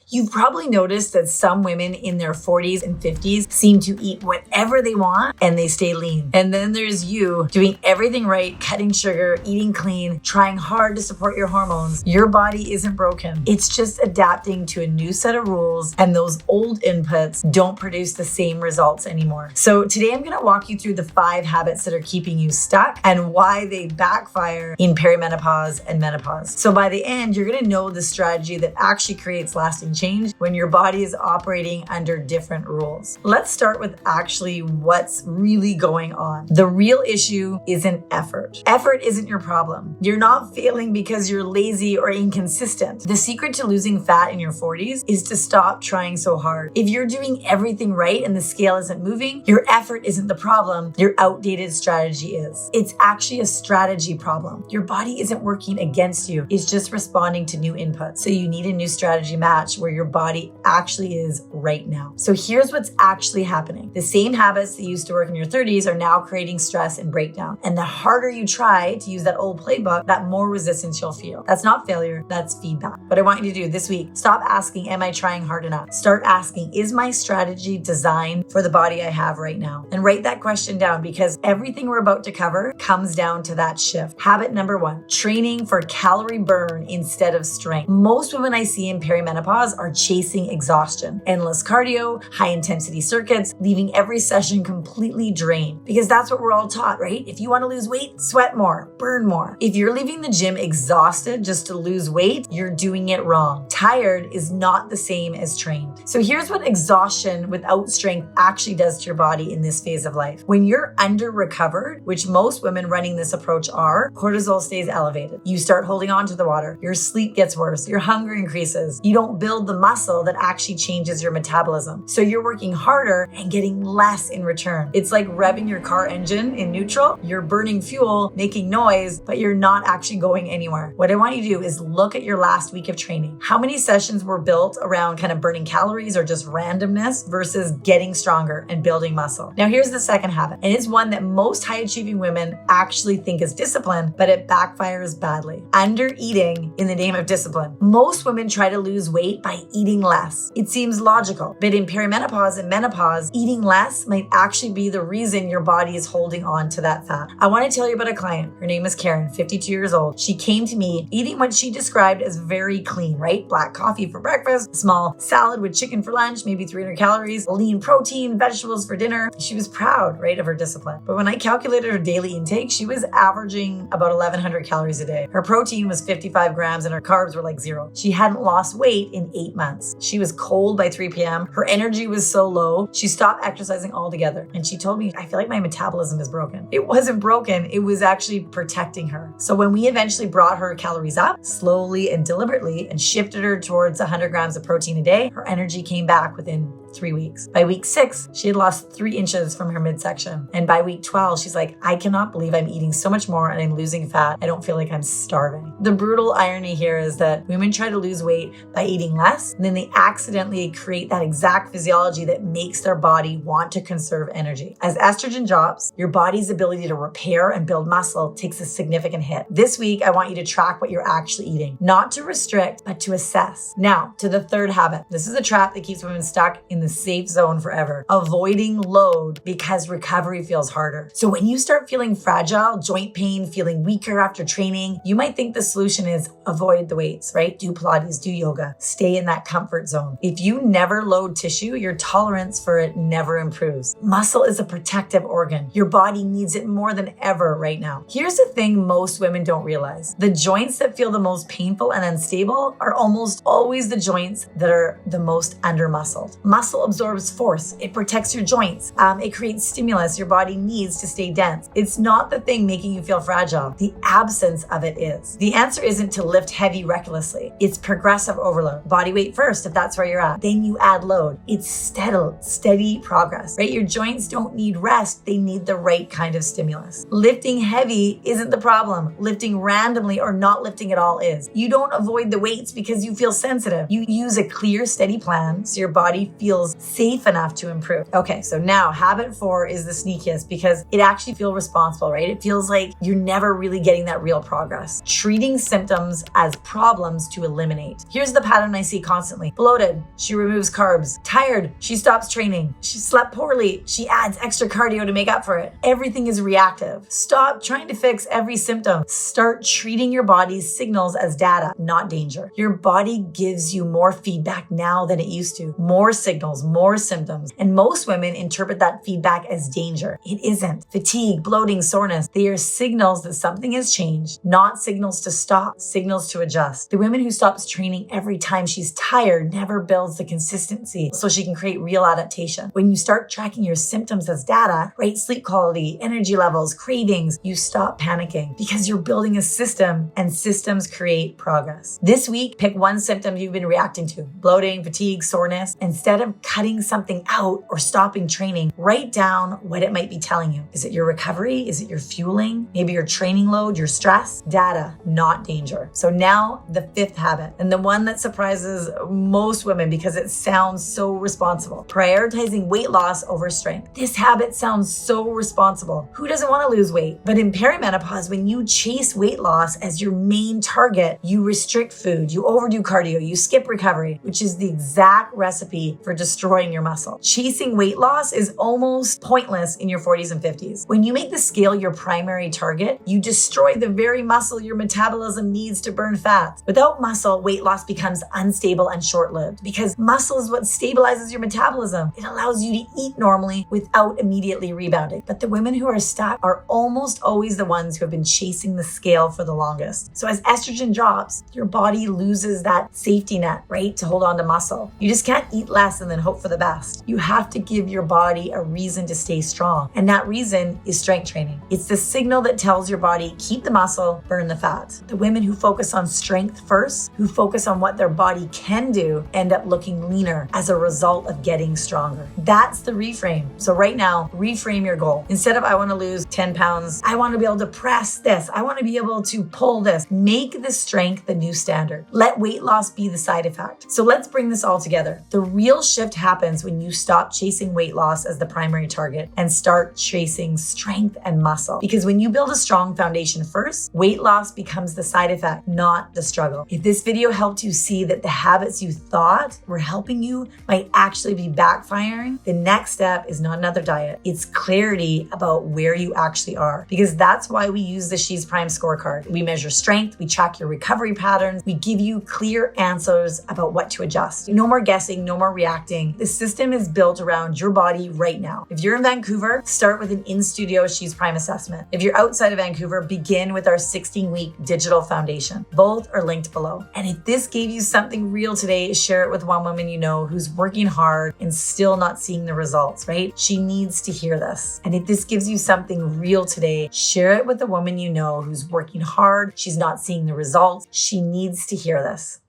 You've probably noticed that some women in their 40s and 50s seem to eat whatever they want and they stay lean. And then there's you doing everything right, cutting sugar, eating clean, trying hard to support your hormones. Your body isn't broken. It's just adapting to a new set of rules, and those old inputs don't produce the same results anymore. So today I'm going to walk you through the 5 habits that are keeping you stuck and why they backfire in perimenopause and menopause. So by the end, you're going to know the strategy that actually creates lasting change when your body is operating under different rules. Let's start with actually what's really going on. The real issue isn't effort. Effort isn't your problem. You're not failing because you're lazy or inconsistent. The secret to losing fat in your 40s is to stop trying so hard. If you're doing everything right and the scale isn't moving, your effort isn't the problem. Your outdated strategy is. It's actually a strategy problem. Your body isn't working against you. It's just responding to new inputs. So you need a new strategy match where your body actually is right now. So here's what's actually happening. The same habits that used to work in your 30s are now creating stress and breakdown. And the harder you try to use that old playbook, that more resistance you'll feel. That's not failure, that's feedback. What I want you to do this week, stop asking, am I trying hard enough? Start asking, is my strategy designed for the body I have right now? And write that question down, because everything we're about to cover comes down to that shift. Habit number 1, training for calorie burn instead of strength. Most women I see in perimenopause are chasing exhaustion. Endless cardio, high intensity circuits, leaving every session completely drained. Because that's what we're all taught, right? If you want to lose weight, sweat more, burn more. If you're leaving the gym exhausted just to lose weight, you're doing it wrong. Tired is not the same as trained. So here's what exhaustion without strength actually does to your body in this phase of life. When you're under recovered, which most women running this approach are, cortisol stays elevated. You start holding on to the water. Your sleep gets worse. Your hunger increases. You don't build the muscle that actually changes your metabolism. So you're working harder and getting less in return. It's like revving your car engine in neutral. You're burning fuel, making noise, but you're not actually going anywhere. What I want you to do is look at your last week of training. How many sessions were built around kind of burning calories or just randomness versus getting stronger and building muscle? Now here's the second habit, and it's one that most high achieving women actually think is discipline, but it backfires badly. Under eating in the name of discipline. Most women try to lose weight by eating less. It seems logical, but in perimenopause and menopause, eating less might actually be the reason your body is holding on to that fat. I want to tell you about a client. Her name is Karen, 52 years old. She came to me eating what she described as very clean, right? Black coffee for breakfast, small salad with chicken for lunch, maybe 300 calories, lean protein, vegetables for dinner. She was proud, right, of her discipline. But when I calculated her daily intake, she was averaging about 1,100 calories a day. Her protein was 55 grams and her carbs were like 0. She hadn't lost weight in 8 months. She was cold by 3 p.m. Her energy was so low, she stopped exercising altogether. And she told me, I feel like my metabolism is broken. It wasn't broken. It was actually protecting her. So when we eventually brought her calories up slowly and deliberately and shifted her towards 100 grams of protein a day, her energy came back within 3 weeks. By week 6, she had lost 3 inches from her midsection. And by week 12, she's like, I cannot believe I'm eating so much more and I'm losing fat. I don't feel like I'm starving. The brutal irony here is that women try to lose weight by eating less, and then they accidentally create that exact physiology that makes their body want to conserve energy. As estrogen drops, your body's ability to repair and build muscle takes a significant hit. This week, I want you to track what you're actually eating, not to restrict, but to assess. Now, to the third habit. This is a trap that keeps women stuck in the safe zone forever. Avoiding load because recovery feels harder. So when you start feeling fragile, joint pain, feeling weaker after training, you might think the solution is avoid the weights, right? Do Pilates, do yoga, stay in that comfort zone. If you never load tissue, your tolerance for it never improves. Muscle is a protective organ. Your body needs it more than ever right now. Here's the thing most women don't realize. The joints that feel the most painful and unstable are almost always the joints that are the most under-muscled. Muscle absorbs force. It protects your joints. It creates stimulus your body needs to stay dense. It's not the thing making you feel fragile. The absence of it is. The answer isn't to lift heavy recklessly. It's progressive overload. Body weight first, if that's where you're at. Then you add load. It's steady progress, right? Your joints don't need rest. They need the right kind of stimulus. Lifting heavy isn't the problem. Lifting randomly or not lifting at all is. You don't avoid the weights because you feel sensitive. You use a clear, steady plan so your body feels feels safe enough to improve. Okay, so now habit 4 is the sneakiest because it actually feels responsible, right? It feels like you're never really getting that real progress. Treating symptoms as problems to eliminate. Here's the pattern I see constantly. Bloated, she removes carbs. Tired, she stops training. She slept poorly, she adds extra cardio to make up for it. Everything is reactive. Stop trying to fix every symptom. Start treating your body's signals as data, not danger. Your body gives you more feedback now than it used to. More signals, more symptoms. And most women interpret that feedback as danger. It isn't. Fatigue, bloating, soreness, they are signals that something has changed, not signals to stop, signals to adjust. The woman who stops training every time she's tired never builds the consistency so she can create real adaptation. When you start tracking your symptoms as data, right, sleep quality, energy levels, cravings, you stop panicking because you're building a system and systems create progress. This week, pick one symptom you've been reacting to, bloating, fatigue, soreness. Instead of cutting something out or stopping training, write down what it might be telling you. Is it your recovery? Is it your fueling? Maybe your training load, your stress? Data, not danger. So now the 5th habit, and the one that surprises most women because it sounds so responsible. Prioritizing weight loss over strength. This habit sounds so responsible. Who doesn't want to lose weight? But in perimenopause, when you chase weight loss as your main target, you restrict food, you overdo cardio, you skip recovery, which is the exact recipe for destroying your muscle. Chasing weight loss is almost pointless in your 40s and 50s. When you make the scale your primary target, you destroy the very muscle your metabolism needs to burn fat. Without muscle, weight loss becomes unstable and short-lived because muscle is what stabilizes your metabolism. It allows you to eat normally without immediately rebounding. But the women who are stuck are almost always the ones who have been chasing the scale for the longest. So as estrogen drops, your body loses that safety net, right, to hold on to muscle. You just can't eat less and then hope for the best. You have to give your body a reason to stay strong. And that reason is strength training. It's the signal that tells your body, keep the muscle, burn the fat. The women who focus on strength first, who focus on what their body can do, end up looking leaner as a result of getting stronger. That's the reframe. So right now, reframe your goal. Instead of I want to lose 10 pounds, I want to be able to press this. I want to be able to pull this. Make the strength the new standard. Let weight loss be the side effect. So let's bring this all together. The real shift happens when you stop chasing weight loss as the primary target and start chasing strength and muscle. Because when you build a strong foundation first, weight loss becomes the side effect, not the struggle. If this video helped you see that the habits you thought were helping you might actually be backfiring, the next step is not another diet. It's clarity about where you actually are. Because that's why we use the ShesPrime scorecard. We measure strength, we track your recovery patterns, we give you clear answers about what to adjust. No more guessing, no more reacting. The system is built around your body right now. If you're in Vancouver, start with an in-studio ShesPrime assessment. If you're outside of Vancouver, begin with our 16-week digital foundation. Both are linked below. And if this gave you something real today, share it with one woman you know who's working hard and still not seeing the results, right? She needs to hear this. And if this gives you something real today, share it with a woman you know who's working hard. She's not seeing the results. She needs to hear this.